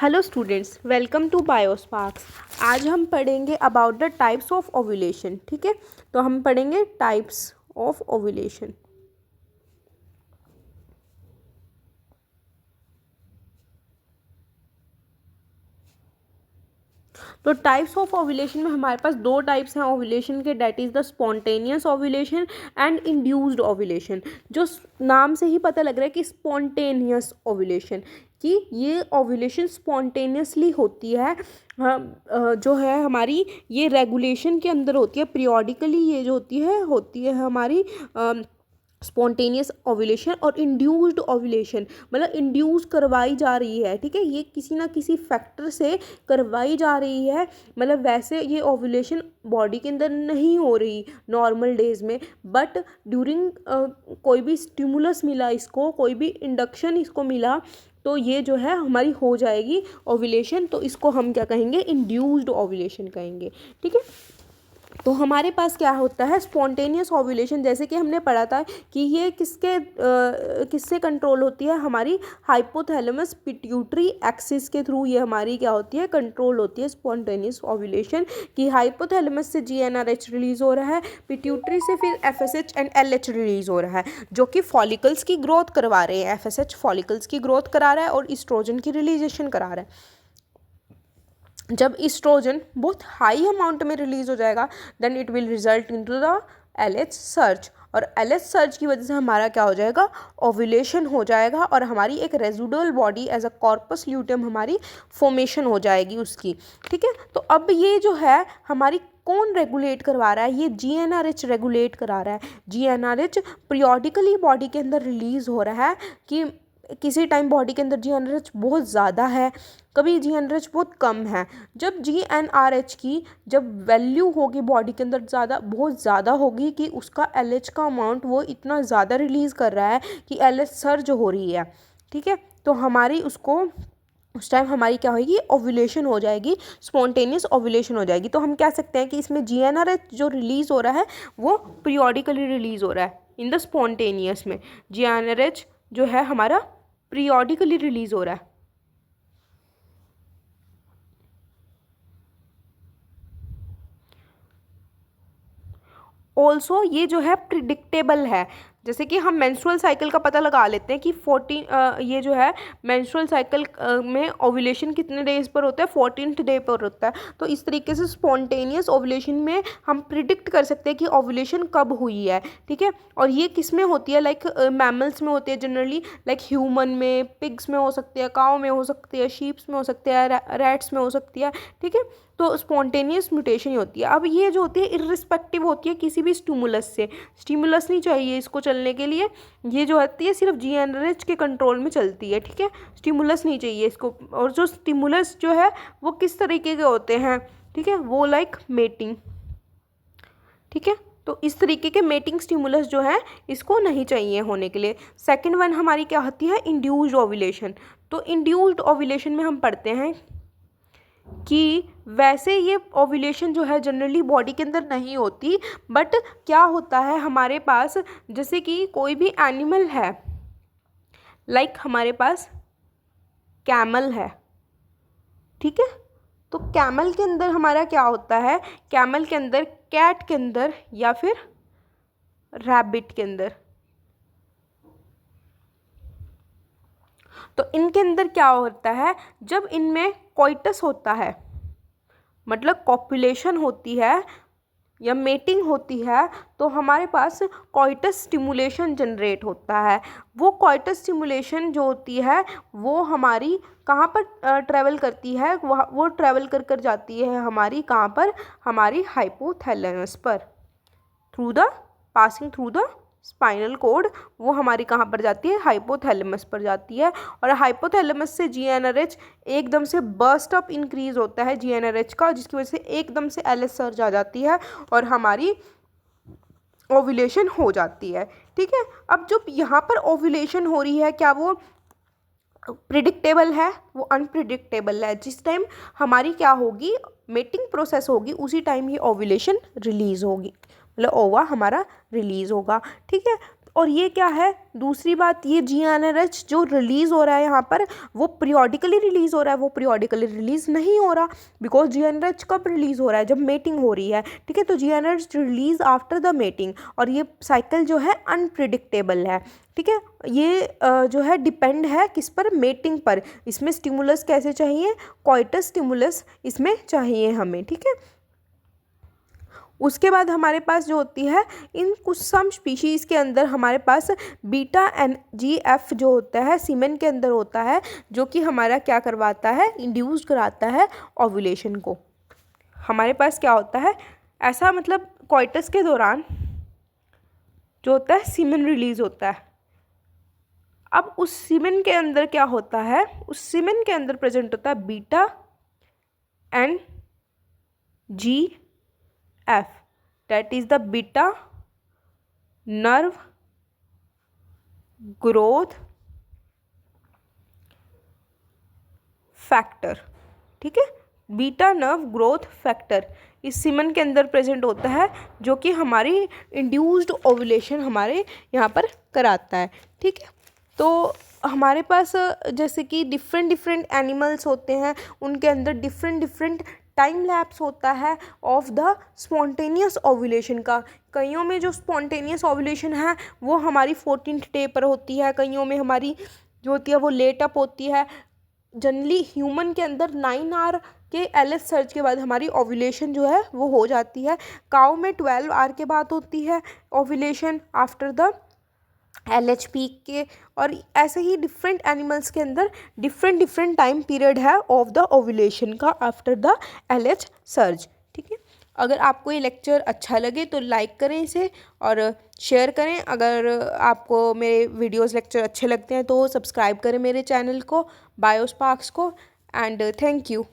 Hello students, welcome to biosparks. आज हम पढ़ेंगे about the types of ovulation. ठीक है, तो हम पढ़ेंगे टाइप्स ऑफ ओव्यूलेशन। तो टाइप्स ऑफ ओव्यूलेशन में हमारे पास दो टाइप्स हैं ओव्यूलेशन के, that is the spontaneous ovulation and induced ovulation. जो नाम से ही पता लग रहा है कि स्पॉन्टेनियस ओव्यूलेशन, कि ये ओव्यूलेशन स्पॉन्टेनियसली होती है, जो है हमारी ये रेगुलेशन के अंदर होती है, पीरियोडिकली ये जो होती है हमारी स्पॉन्टेनियस ओव्यूलेशन। और इंड्यूस्ड ओव्यूलेशन मतलब इंड्यूस करवाई जा रही है। ठीक है, ये किसी ना किसी फैक्टर से करवाई जा रही है। मतलब वैसे ये ओव्यूलेशन बॉडी के अंदर नहीं हो रही नॉर्मल डेज में, बट ड्यूरिंग कोई भी स्टिमुलस मिला इसको, कोई भी इंडक्शन इसको मिला, तो ये जो है हमारी हो जाएगी ओव्यूलेशन। तो इसको हम क्या कहेंगे? इंड्यूस्ड ओव्यूलेशन कहेंगे। ठीक है, तो हमारे पास क्या होता है स्पॉन्टेनियस ओव्यूलेशन, जैसे कि हमने पढ़ा था कि ये किससे कंट्रोल होती है? हमारी हाइपोथैलेमस पिट्यूटरी एक्सिस के थ्रू ये हमारी क्या होती है? कंट्रोल होती है स्पॉन्टेनियस ओव्यूलेशन। कि हाइपोथैलेमस से जीएनआरएच रिलीज हो रहा है, पिट्यूटरी से फिर एफएसएच एंड एलएच रिलीज हो रहा है, जो कि फॉलिकल्स की ग्रोथ करवा रहे हैं। एफएसएच फॉलिकल्स की ग्रोथ करा रहा है और ईस्ट्रोजन की रिलीजेशन करा रहा है। जब ईस्ट्रोजन बहुत हाई अमाउंट में रिलीज हो जाएगा, then it will result into the LH surge, और एलएच सर्ज की वजह से हमारा क्या हो जाएगा? ओव्यूलेशन हो जाएगा, और हमारी एक residual body as a corpus luteum हमारी फॉर्मेशन हो जाएगी उसकी। ठीक है, तो अब ये जो है हमारी कौन रेगुलेट करवा रहा है? ये जीएनआरएच रेगुलेट करा रहा है। जीएनआरएच पीरियोडिकली बॉडी के अंदर रिलीज हो रहा है, कि किसी टाइम बॉडी के अंदर जीएनआरएच बहुत ज़्यादा है, कभी जीएनआरएच बहुत कम है। जब जीएनआरएच की जब वैल्यू होगी बॉडी के अंदर बहुत ज़्यादा होगी, कि उसका एलएच का अमाउंट वो इतना ज़्यादा रिलीज़ कर रहा है कि एलएच सर्ज हो रही है। ठीक है, तो हमारी उस टाइम हमारी क्या होगी? ओव्यूलेशन हो जाएगी, स्पॉन्टेनियस ओव्यूलेशन हो जाएगी। तो हम कह सकते हैं कि इसमें जीएनआरएच जो रिलीज़ हो रहा है वो पीरियोडिकली रिलीज़ हो रहा है। इन द स्पॉन्टेनियस में जीएनआरएच जो है हमारा पीरियोडिकली रिलीज़ हो रहा है। ऑल्सो ये जो है प्रिडिक्टेबल है। जैसे कि हम मेंस्ट्रुअल साइकिल का पता लगा लेते हैं कि 14 ये जो है मेंस्ट्रुअल साइकिल में ओव्यूलेशन कितने डेज पर होता है? 14th डे पर होता है। तो इस तरीके से स्पॉन्टेनियस ओव्यूलेशन में हम प्रिडिक्ट कर सकते हैं कि ओव्यूलेशन कब हुई है। ठीक है, और ये किस में होती है? लाइक मैमल्स में होती है जनरली, लाइक ह्यूमन में, पिग्स में हो सकती है, काऊ में हो सकती है, शीप्स में हो सकती है, रैट्स में हो सकती है। ठीक है, तो स्पॉन्टेनियस म्यूटेशन ही होती है। अब ये जो होती है इर्रिस्पेक्टिव होती है किसी भी स्टिमुलस से। स्टिमुलस नहीं चाहिए इसको चलने के लिए, ये जो होती है सिर्फ जीएनआरएच के कंट्रोल में चलती है। ठीक है, स्टिमुलस नहीं चाहिए इसको। और जो स्टिमुलस जो है वो किस तरीके के होते हैं? ठीक है, वो लाइक मेटिंग। ठीक है, तो इस तरीके के मेटिंग स्टिमुलस जो है इसको नहीं चाहिए होने के लिए। सेकेंड वन हमारी क्या होती है? Induced ovulation. तो इंड्यूस्ड ओव्यूलेशन में हम पढ़ते हैं कि वैसे ये ओव्यूलेशन जो है जनरली बॉडी के अंदर नहीं होती, बट क्या होता है हमारे पास, जैसे कि कोई भी एनिमल है, लाइक हमारे पास कैमल है। ठीक है, तो कैमल के अंदर हमारा क्या होता है? कैमल के अंदर, कैट के अंदर, या फिर रैबिट के अंदर, तो इनके अंदर क्या होता है? जब इनमें कोइटस होता है, मतलब कॉपुलेशन होती है या मेटिंग होती है, तो हमारे पास कॉइटस स्टिमुलेशन जनरेट होता है। वो कॉइटस स्टिमुलेशन जो होती है वो हमारी कहाँ पर ट्रैवल करती है? वो ट्रैवल कर जाती है हमारी कहाँ पर? हमारी हाइपोथैलेमस पर, through the passing through the spinal cord. वो हमारी कहाँ पर जाती है? हाइपोथैलेमस पर जाती है। और हाइपोथैलेमस से जीएनआरएच एकदम से बर्स्ट अप इंक्रीज होता है जीएनआरएच का, जिसकी वजह से एकदम से एलएच सर्ज आ जाती है और हमारी ओव्यूलेशन हो जाती है। ठीक है, अब जब यहाँ पर ओव्यूलेशन हो रही है, क्या वो प्रिडिक्टेबल है? वो अनप्रिडिक्टेबल है। जिस टाइम हमारी क्या होगी, मेटिंग प्रोसेस होगी, उसी टाइम ये ओव्यूलेशन रिलीज होगी, मतलब ओवा हमारा रिलीज होगा। ठीक है, और ये क्या है, दूसरी बात, ये GnRH जो रिलीज़ हो रहा है यहाँ पर वो पीरियोडिकली रिलीज़ हो रहा है, वो पीरियोडिकली रिलीज़ नहीं हो रहा, बिकॉज GnRH कब रिलीज़ हो रहा है, जब मेटिंग हो रही है, ठीक है। तो GnRH release after the mating, और ये साइकिल जो है अनप्रिडिक्टेबल है, ठीक है। ये जो है डिपेंड है किस पर, मेटिंग पर। इसमें स्टिमुलस कैसे चाहिए, कॉइटस स्टिमुलस इसमें चाहिए हमें, ठीक है। उसके बाद हमारे पास जो होती है, इन कुछ सम स्पीशीज़ के अंदर हमारे पास बीटा NGF जो होता है सीमेन के अंदर होता है, जो कि हमारा क्या करवाता है, इंड्यूस कराता है ओव्यूलेशन को। हमारे पास क्या होता है ऐसा, मतलब कॉइटस के दौरान जो होता है सीमेन रिलीज़ होता है। अब उस सीमेन के अंदर क्या होता है, उस सीमेन के अंदर प्रेजेंट होता है beta NGF, that is the beta nerve growth factor, ठीक है। बीटा नर्व ग्रोथ फैक्टर इस सीमन के अंदर प्रेजेंट होता है, जो कि हमारी इंड्यूस्ड ओव्यूलेशन हमारे यहाँ पर कराता है, ठीक है। तो हमारे पास जैसे कि डिफरेंट एनिमल्स होते हैं, उनके अंदर डिफरेंट टाइम लैप्स होता है ऑफ द स्पॉन्टेनियस ओव्यूलेशन का। कईयों में जो स्पॉन्टेनियस ओव्यूलेशन है वो हमारी 14th डे पर होती है, कईयों में हमारी जो होती है वो लेट अप होती है। जनरली ह्यूमन के अंदर 9 आवर के LH सर्ज के बाद हमारी ओव्यूलेशन जो है वो हो जाती है। काऊ में 12 आवर के बाद होती है ovulation after the LH peak के, और ऐसे ही डिफरेंट एनिमल्स के अंदर डिफरेंट टाइम पीरियड है ऑफ द ओव्यूलेशन का आफ्टर द LH सर्ज, ठीक है। अगर आपको ये लेक्चर अच्छा लगे तो लाइक करें इसे और शेयर करें। अगर आपको मेरे वीडियोस लेक्चर अच्छे लगते हैं तो सब्सक्राइब करें मेरे चैनल को, बायोस्पार्क्स को। And thank you.